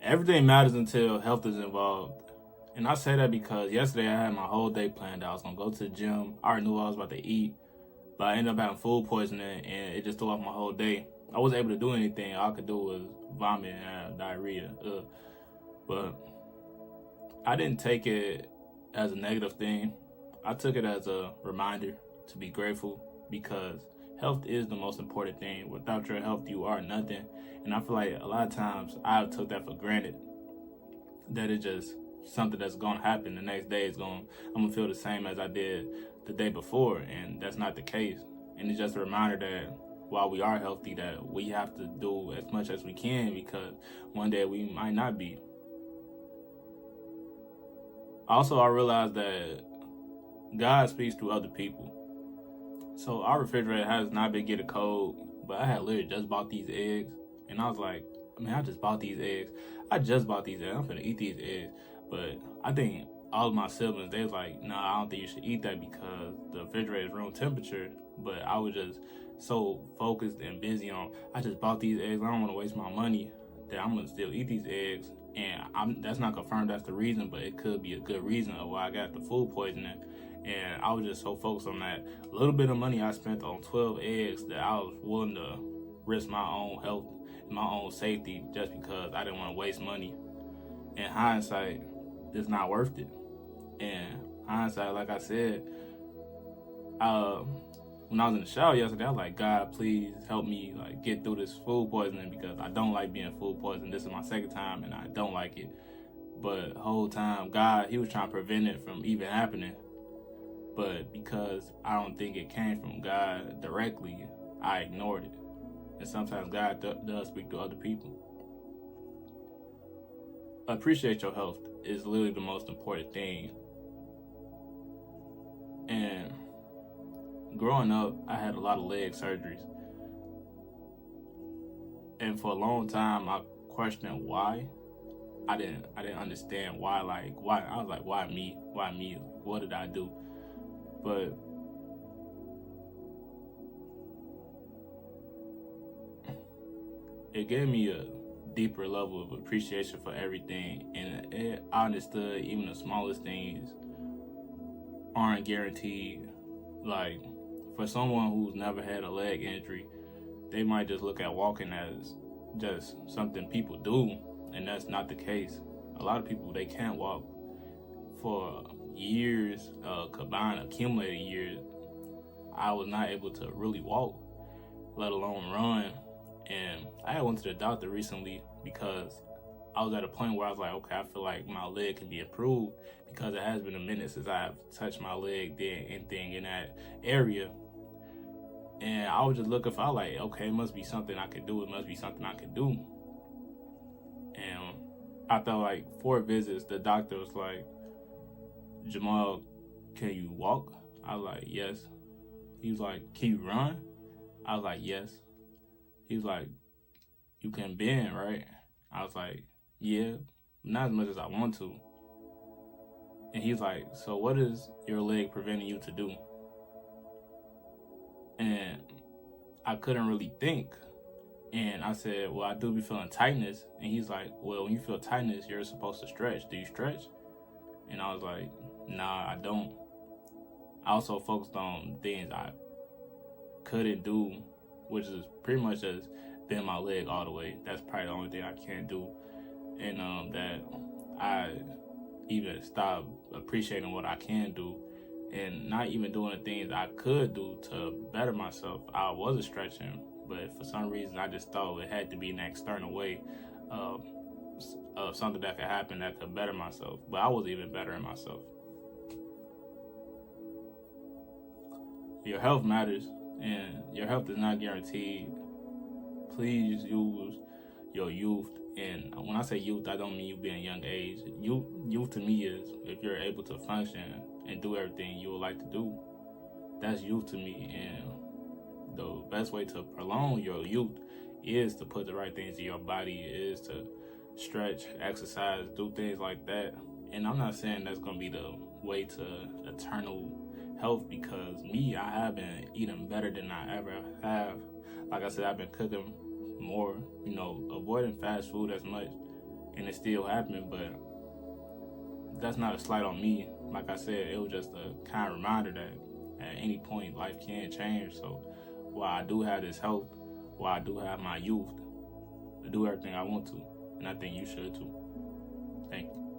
Everything matters until health is involved. And I say that because yesterday I had my whole day planned. I was gonna go to the gym. I already knew what I was about to eat, but I ended up having food poisoning, and it just threw off my whole day. I wasn't able to do anything. All I could do was vomit and have diarrhea. But I didn't take it as a negative thing. I took it as a reminder to be grateful because health is the most important thing. Without your health, you are nothing. And I feel like a lot of times I took that for granted. That it's just something that's gonna happen. The next day is I'm gonna feel the same as I did the day before, and that's not the case. And it's just a reminder that while we are healthy, that we have to do as much as we can because one day we might not be. Also, I realized that God speaks through other people. So our refrigerator has not been getting cold, but I had literally just bought these eggs, and I was like, I just bought these eggs. I just bought these eggs. I'm gonna eat these eggs. But I think all of my siblings, they was like, nah, I don't think you should eat that because the refrigerator is room temperature. But I was just so focused and busy on, I just bought these eggs. I don't want to waste my money that I'm gonna still eat these eggs. And that's not confirmed that's the reason, but it could be a good reason of why I got the food poisoning. And I was just so focused on that little bit of money I spent on 12 eggs that I was willing to risk my own health and my own safety just because I didn't want to waste money. In hindsight, it's not worth it. And hindsight, like I said, uh, when I was in the shower yesterday, I was like, God, please help me like get through this food poisoning because I don't like being food poisoned. This is my second time and I don't like it. But the whole time, God, He was trying to prevent it from even happening. But because I don't think it came from God directly, I ignored it. And sometimes God does speak to other people. Appreciate your health is literally the most important thing. And growing up, I had a lot of leg surgeries. And for a long time, I questioned why. I didn't understand why. Why I was like, why me? Why me? What did I do? But it gave me a deeper level of appreciation for everything, and I understood even the smallest things aren't guaranteed. Like for someone who's never had a leg injury, they might just look at walking as just something people do, and that's not the case. A lot of people, they can't walk for years, combined accumulated years. I was not able to really walk, let alone run. And I went to the doctor recently because I was at a point where I was like, okay, I feel like my leg can be improved because it has been a minute since I've touched my leg, did anything in that area. And I was just looking for, like, okay, it must be something I could do. It must be something I could do. And after like 4 visits, the doctor was like, Jamal, can you walk? I was like, yes. He was like, can you run? I was like, yes. He was like, you can bend, right? I was like, yeah, not as much as I want to. And he's like, so what is your leg preventing you to do? And I couldn't really think. And I said, well, I do be feeling tightness. And he's like, well, when you feel tightness, you're supposed to stretch. Do you stretch? And I was like, nah, I don't. I also focused on things I couldn't do, which is pretty much just bend my leg all the way. That's probably the only thing I can't do. And that I even stopped appreciating what I can do and not even doing the things I could do to better myself. I wasn't stretching, but for some reason I just thought it had to be an external way of something that could happen that could better myself. But I wasn't even bettering myself. Your health matters, and your health is not guaranteed. Please use your youth. And when I say youth, I don't mean you being young age. Youth to me is if you're able to function and do everything you would like to do. That's youth to me. And the best way to prolong your youth is to put the right things in your body, is to stretch, exercise, do things like that. And I'm not saying that's going to be the way to eternal health because me, I have been eating better than I ever have. Like I said, I've been cooking more, avoiding fast food as much. and it's still happening. But that's not a slight on me. Like I said, it was just a kind of reminder that at any point life can change. So while I do have this health, while I do have my youth, to do everything I want to, and I think you should too. Thank you.